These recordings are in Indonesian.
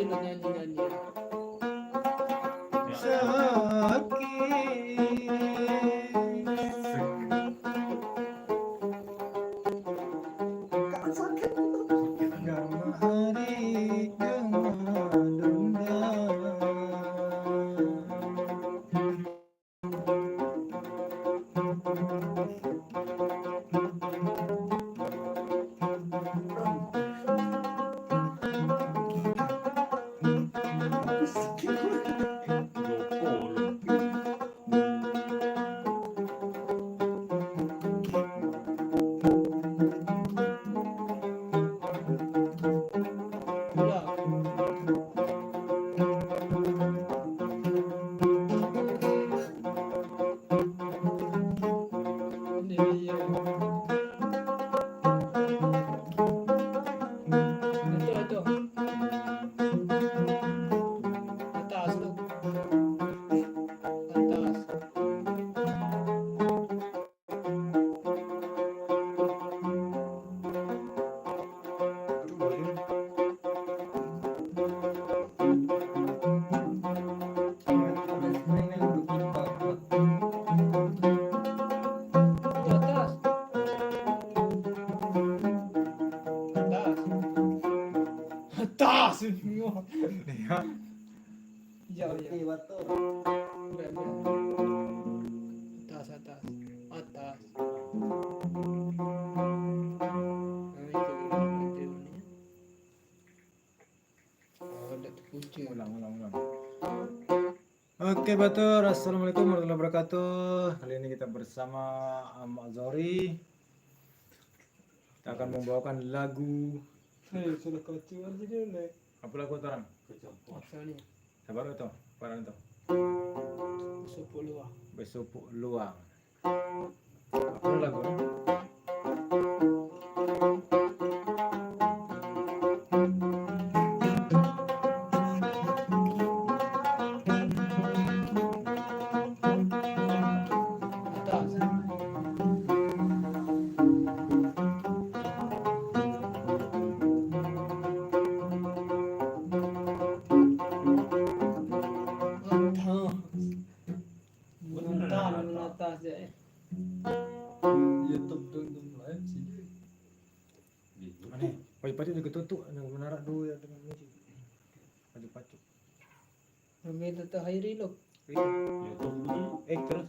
lo nyanyi-nyanyi. Itu atas tuh, atas. Itu atas, atas semua. Iya, iya. Udah. Atas, atas, atas. Nah, itu ini. Oh, udah terkunci. Ulang. Oke Batur, assalamualaikum warahmatullahi wabarakatuh. Kali ini kita bersama Ahmad Zori. Kita akan membawakan lagu. Sudah kacau aja dulu. Apa lagu orang? Maksudnya, Sabar itu, parah itu. Besupuk luang. Apa lagu? atas. Atas ya. YouTube tonton live sih. Aneh, pagi-pagi juga tutup, yang menarak dulu ya dengan musik. Pacu-pacu. Meminta tahiri lo. YouTube dulu. Terus.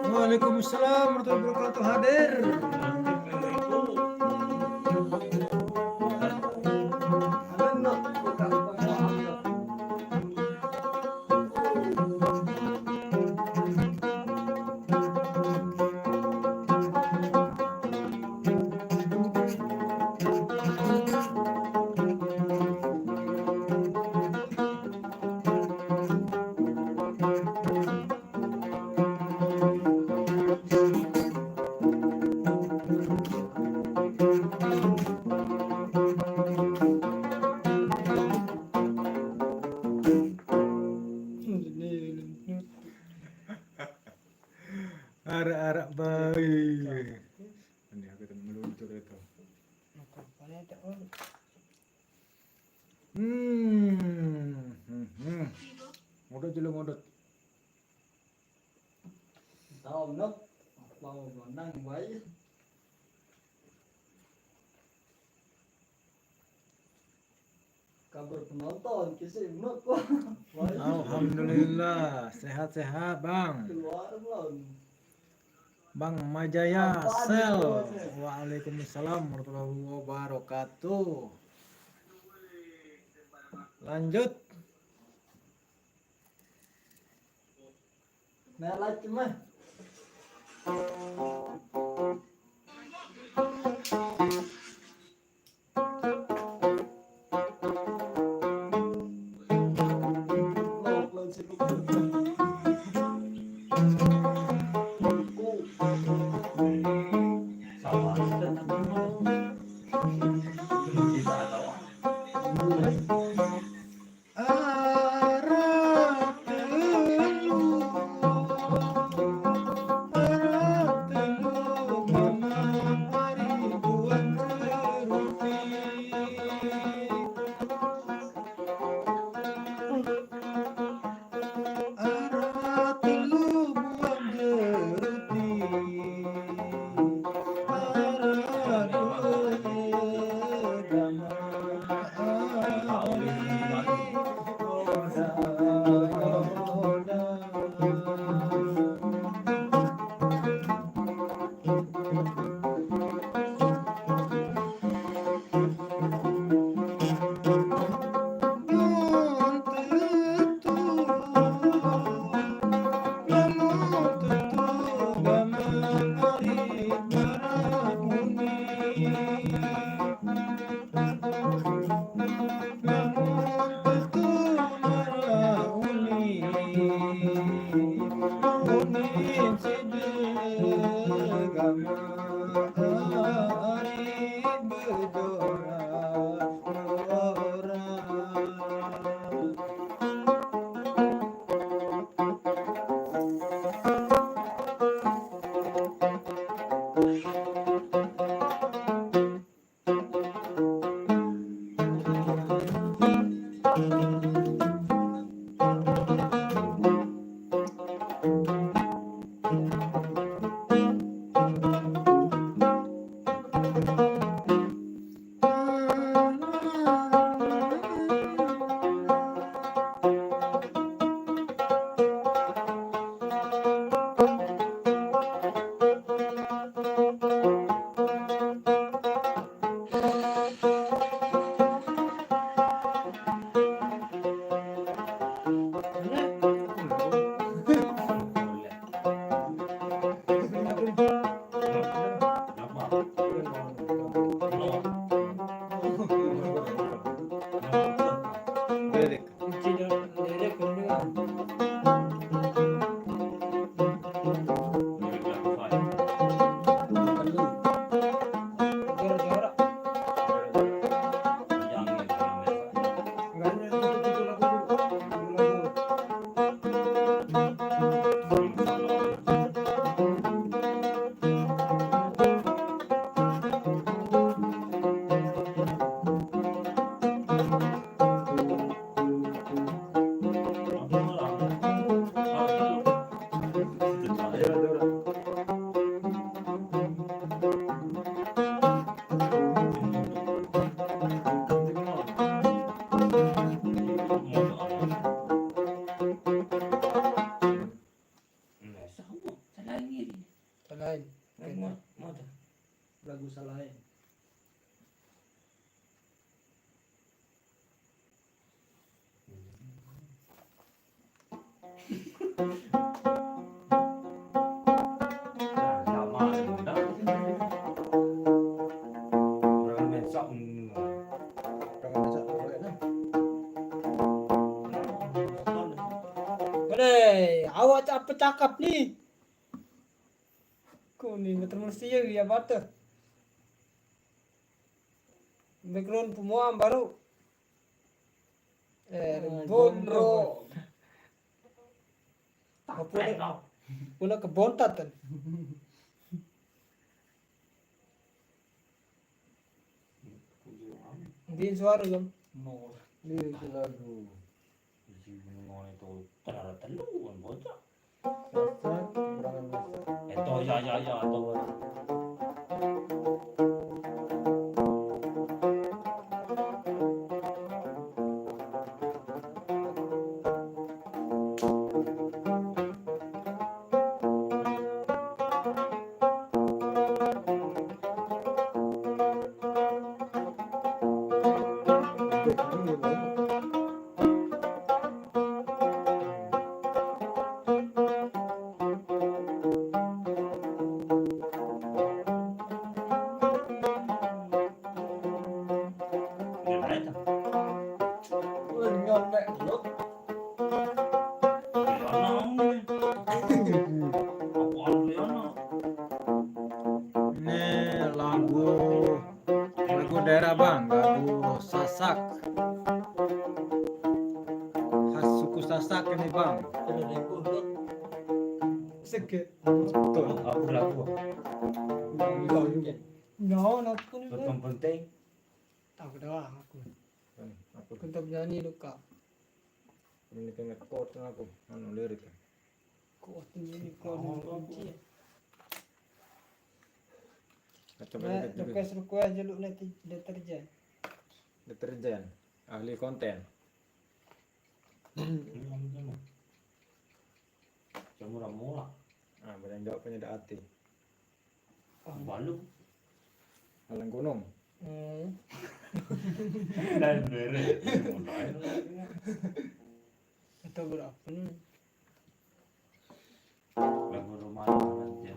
Waalaikumsalam warahmatullahi wabarakatuh hadir. Arak-arak baik. Ini aku tuh meluncur itu. Modot dulu modot. Tahu nok mau menang baik. berpenonton kisah enak kok. Alhamdulillah, sehat-sehat Bang. Keluar belum? Bang Majaya Apaan Sel. itu? Waalaikumsalam warahmatullahi wabarakatuh. Lanjut. Merah cuma. lagu salahin. Awak apa cakap nih? Kau ni terus ya ya bata. Background pemuam baru. Gondro. Puna kebontatan. Din suara jam. No. Ni lagu. Ito, ya, ito. Gimana itu? Nyonek lu. Ini lagu daerah bang, lagu Sasak, khas suku Sasak ini bang. Ada ribu lu. Sege. Betul. Aku lagu. No, aku nih. Yang penting Tahu doang aku. Aku Aku tak nyanyi lu kak. ini kena quote aku, anu lirik. Kok ini kau kunci. Coba Nah, lihat dulu. request request jaluk nanti deterjen. Deterjen, ahli konten. murah-murah. Ah, banyak jawab penyedap hati. Balu. Malang gunung. Dan bere. Itu berapa nih? Lagu rumah aja.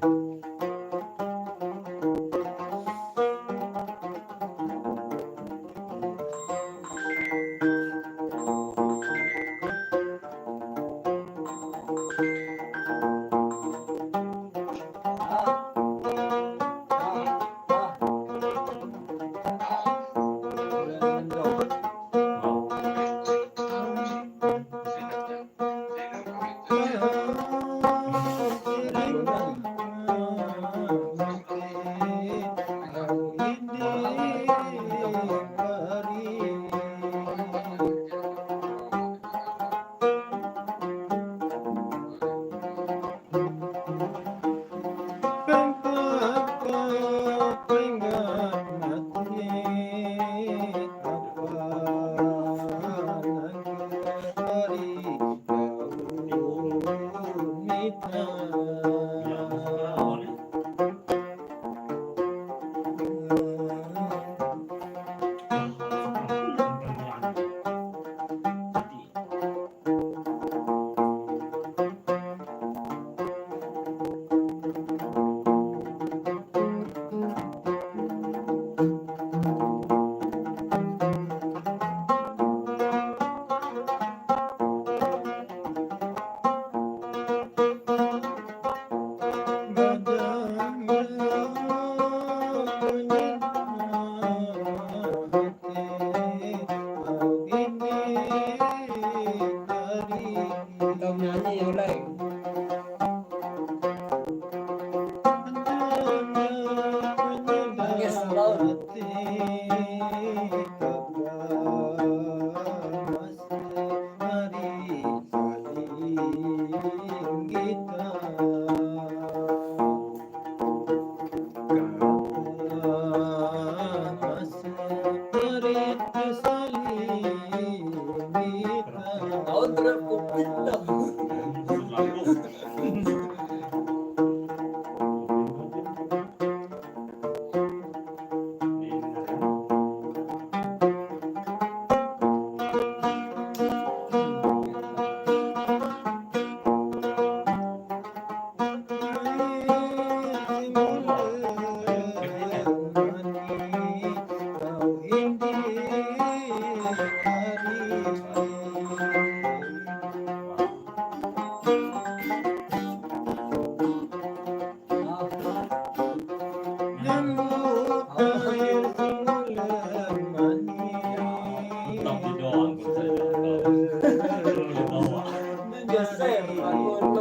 Tahu nyanyi yang lain. Nangis laut. Kau terkupit dah. Geser lagu lu.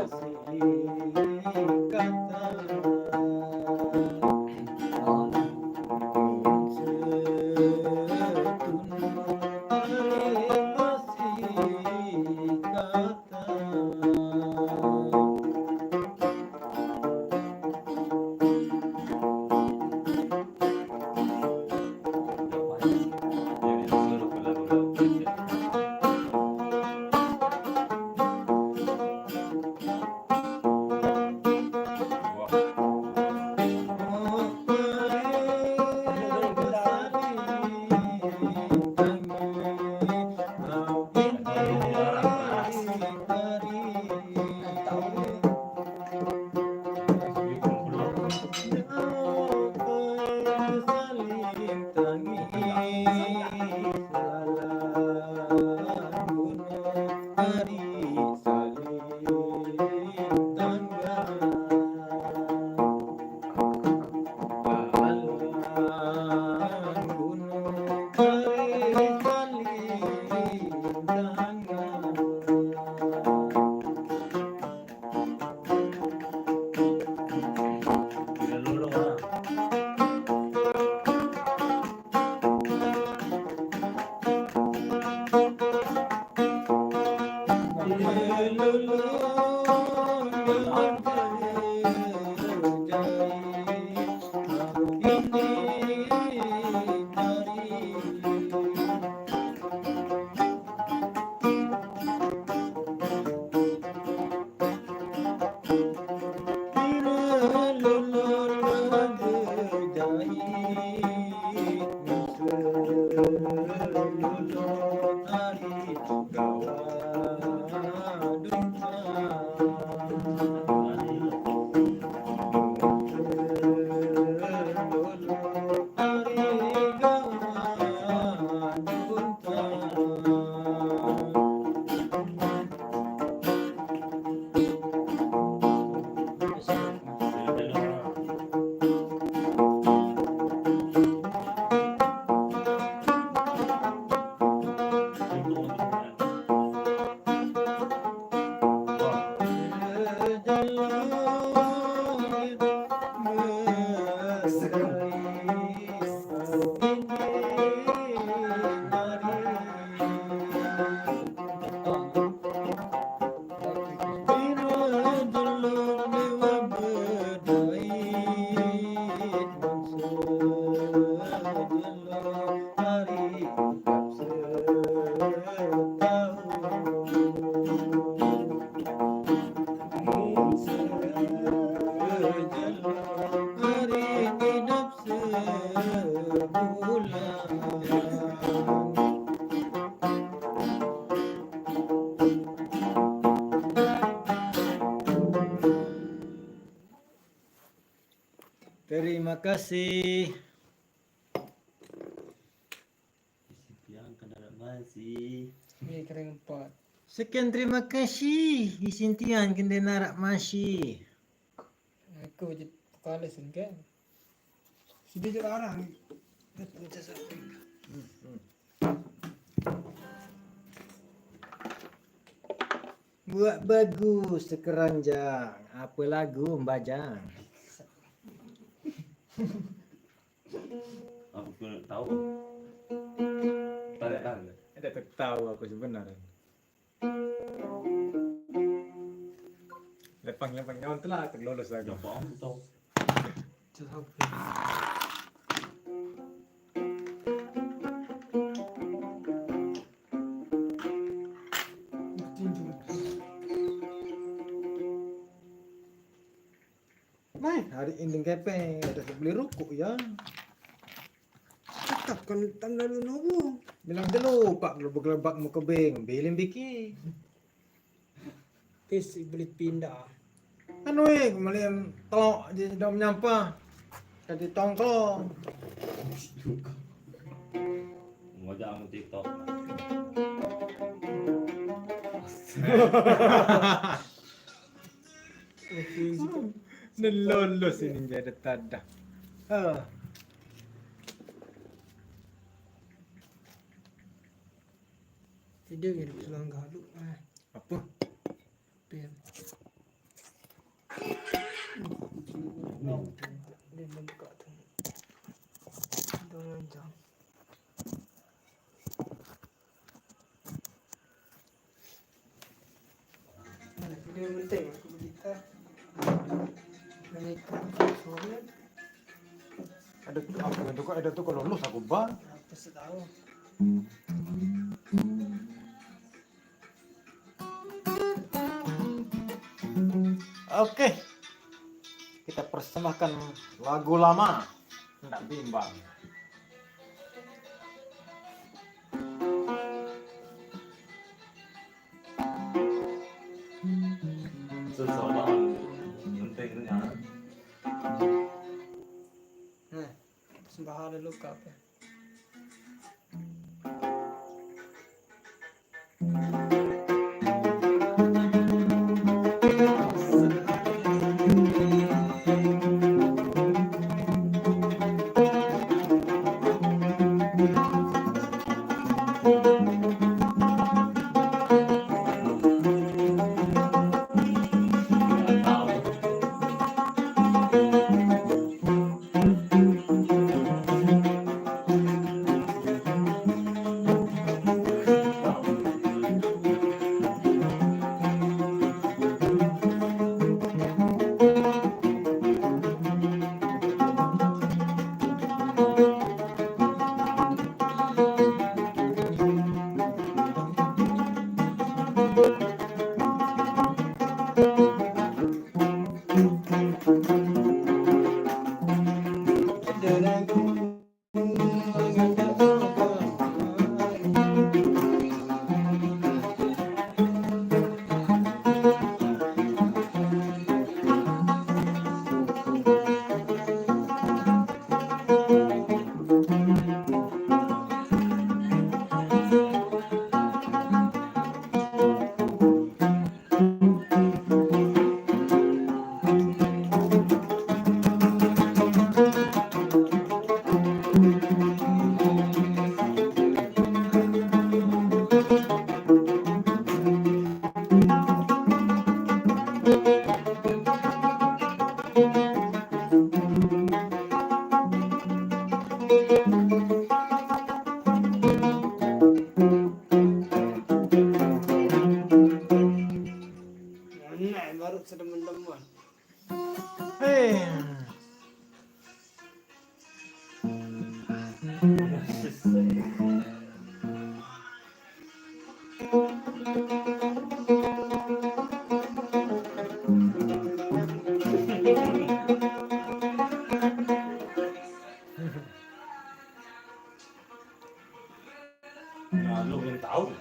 Terima kasih. Yang kena masih. Ini keren 4. Sekian terima kasih. Isintian kena narak masih. Aku je kala kan. Sudah je orang. Macam satu. Buat bagus sekeranjang. Apa lagu Mbajang? Aku pun tahu. Tak ada. Ada tahu aku sebenarnya. Lepang nyawan telah terlolos aku. Apa aku tahu. Macam Mai, hari ini kepeng ada beli rokok ya. Tetap kan tanda lu nobo. Bilang dulu Pak lu bergelebak muka beng, belin biki. Tes beli pindah. Anu kembali telok di dalam nyampah. Jadi tongkol. Ngajak aku TikTok. Nelolos ini jadi tadah. Tidak ada selangkah lu. Apa? Pem. Dia buka tu. Jangan jam. Video penting aku beli tak. Menikah suami. Ada tuh apa itu kok ada tuh kalau lulus aku bang. Apa setahu. Oke. Kita persembahkan lagu lama. Tidak bimbang. Seseorang pentingnya. Sembahan dulu ke apa? Nah, baru teman-teman. Hei. Nah, lu yang tahu.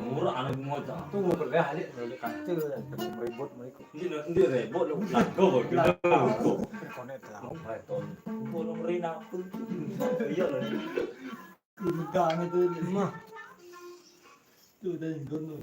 Murah anak moja. Tunggu bergali dari kantor dan ribut mereka. Ini ribut lu lagu lagu. Konek tahu. Python. Bolong rina pun. Iya lah. Gudang itu Mah, tuh dari gunung.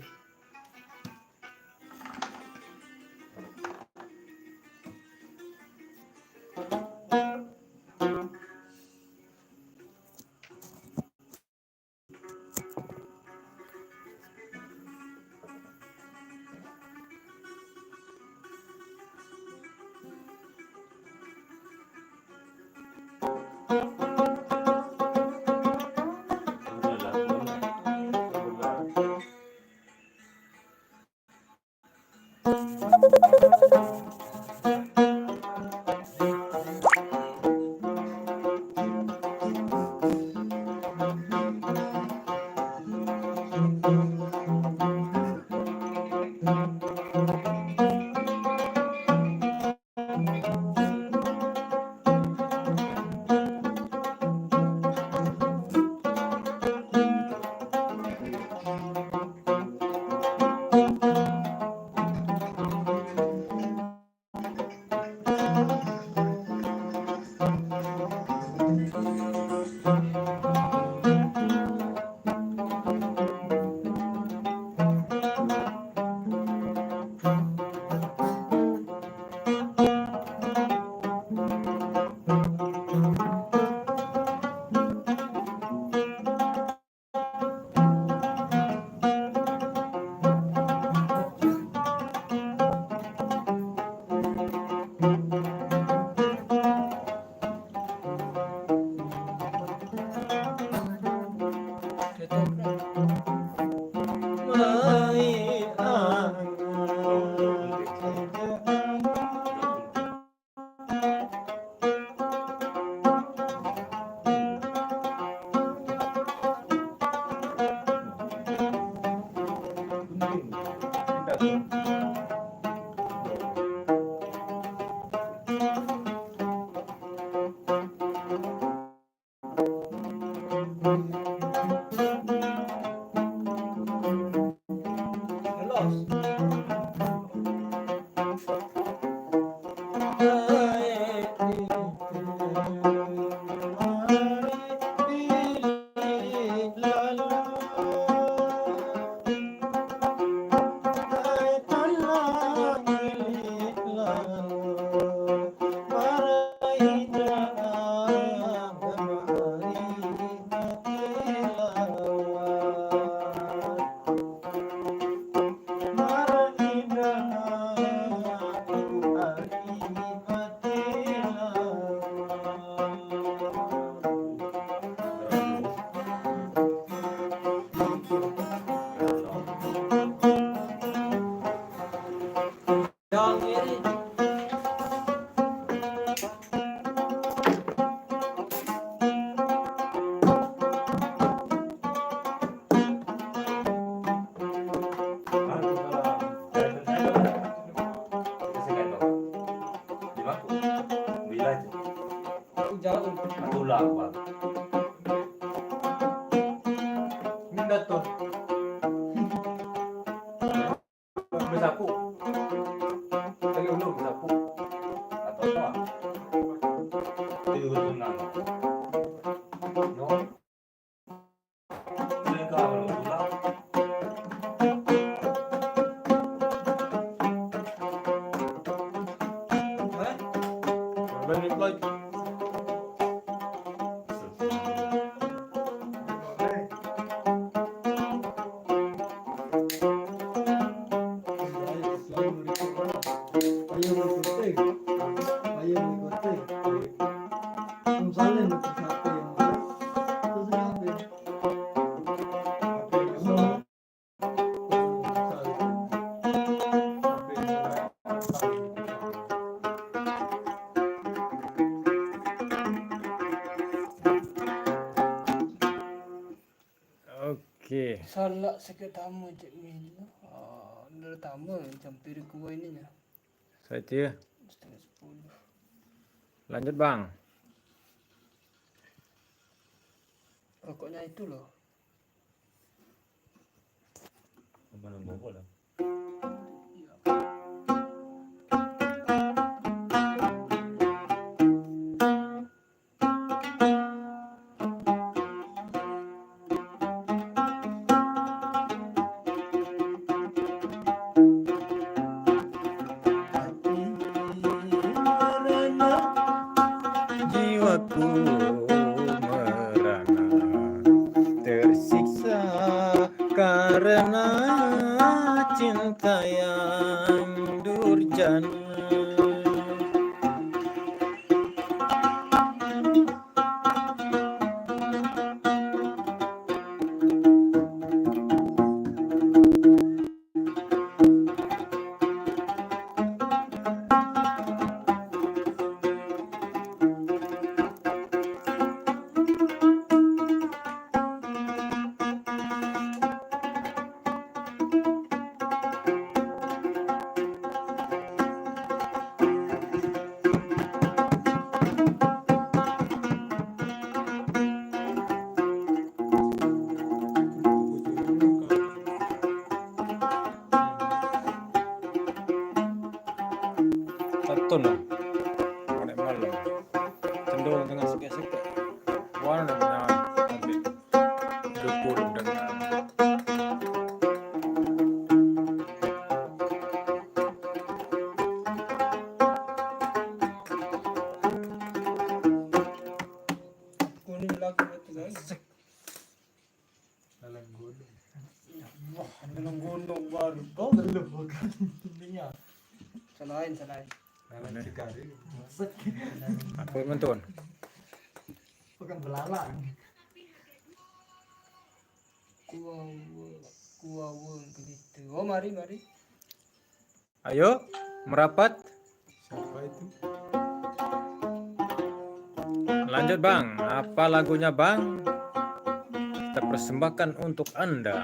jauh. Tulang, Pak. Minda tuh. Bersapu. Lagi ulur bersapu. Atau apa? Tidur tenang. No. Ini kalau tulang. Balik lagi. Oke. Salah sakit tamu cek mil. Dari tamu campur kuah ininya Saya 9:30. lanjut bang. Rokoknya itu loh. Mana mau lah. Jiwaku merana tersiksa karena cinta yang durjana. Satu lah, pada malam, cenderung dengan sekek-sekek. Warna namanya ambil dukur dengan Kuning lagu itu guys. Dalam gunung. Wah, dalam gunung baru. Kau belum bukan intinya. Salahin. Dalam cikari. apa mentuan? Bukan belalang. Kuawun begitu. Oh, mari. Ayo merapat. Siapa itu? Lanjut bang, apa lagunya bang? Kita persembahkan untuk Anda.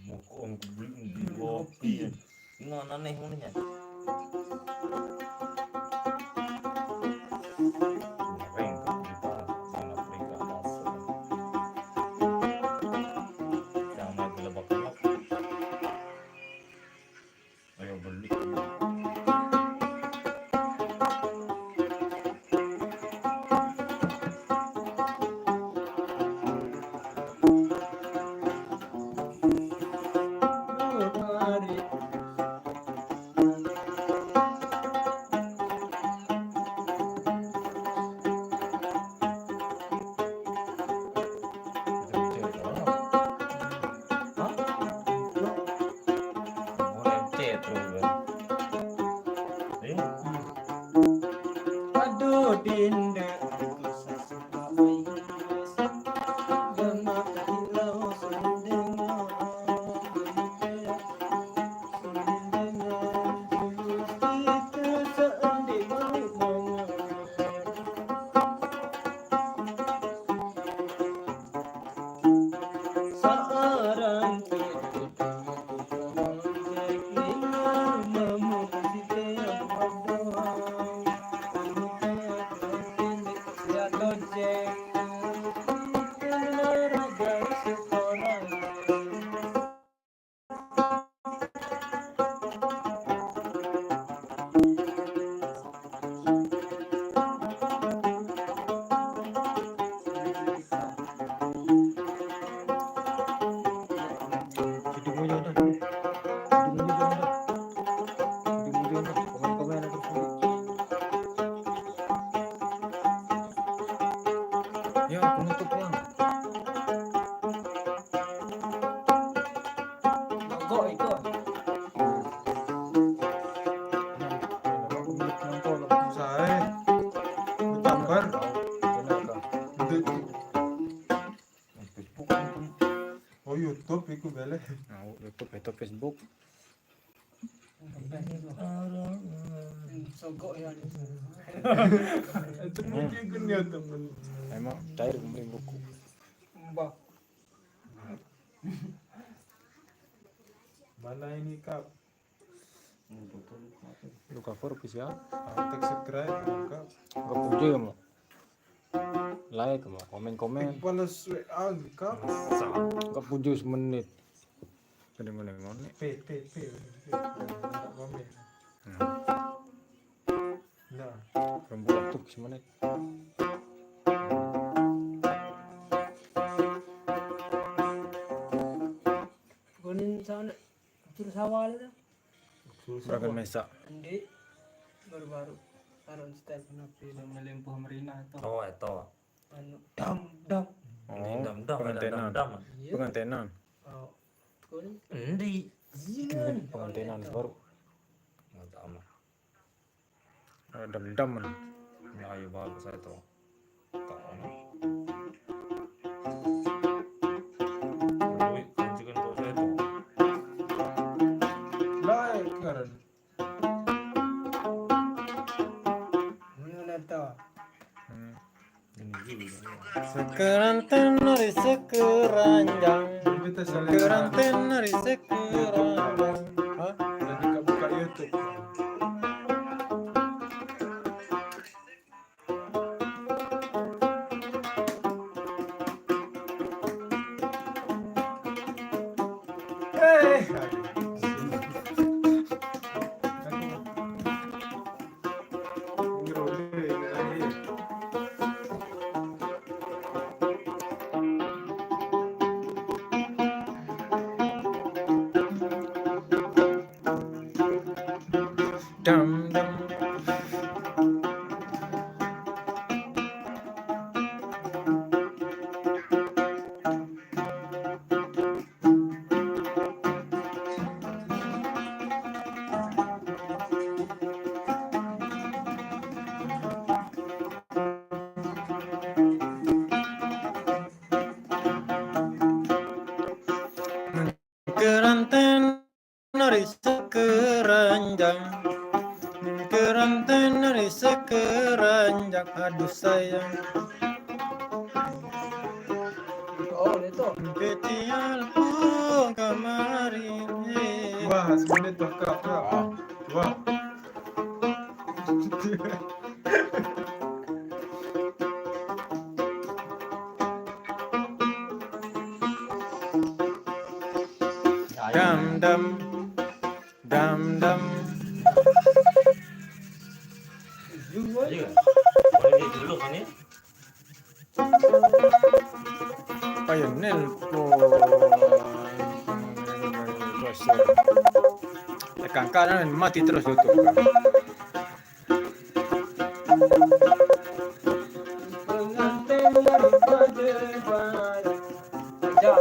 Mukong di kopi. Nggak aneh mana. Ayo beli. Aduh, dinda. Iko. Saya gambar oh YouTube iku bele YouTube itu Facebook. Sogok ya. itu mungkin kan YouTube Emang cair beli buku. Mbak. mana ini kap Lu cover official. teks subscribe kap Gak puji mau. Like mau komen-komen. balas WA kap Gak puji semenit. Jadi mana P komen nah Rambut waktu semenit. Kunin sana. Terus awal dah. Beragam mesa. Andi baru-baru taruh style kenapa Sudah melempuh merina itu. Oh, itu. anu dam. Oh, Dam-dam, pengantenan. dam-dam. Iya. Pengantenan. Oh. Kunin. Endi. Iya. Pengantenan baru. Nggak tahu mah. Dam-dam. Ya, ayo bagus itu. Tahu mah. Woi, kunjungan kau itu. like kan Ini mana tahu? Ini juga. Sekeranten dari sekeranjang. kita saling Sekeranten dari sekeranjang. Hah? jadi kak buka YouTube Dam dam. Keranten dari sekeranjang. Keranten dari sekeranjang. Aduh sayang. Oh, itu. Kecilku kemarin. wah semenit tuh kak wah Dam dam. Dam dam. Iya. Boleh di dulu kan ya? Ayo nelpon. Tekan kanan mati terus YouTube. Pengantin dari Padepokan. Ajak.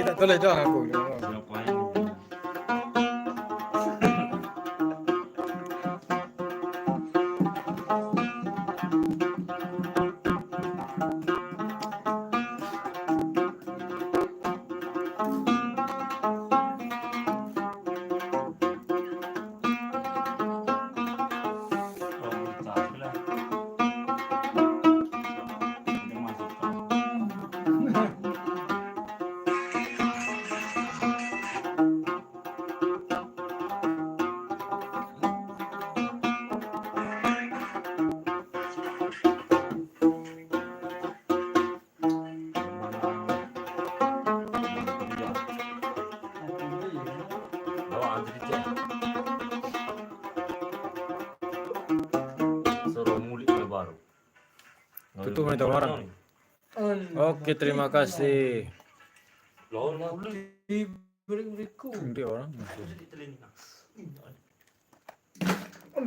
Kita tulis doang aku. anjir cek. Suruh mulik ke baru. Tutup monitor orang. Oke, terima kasih. Loh, mulik Di beri-beriku. Nanti orang. di telinga.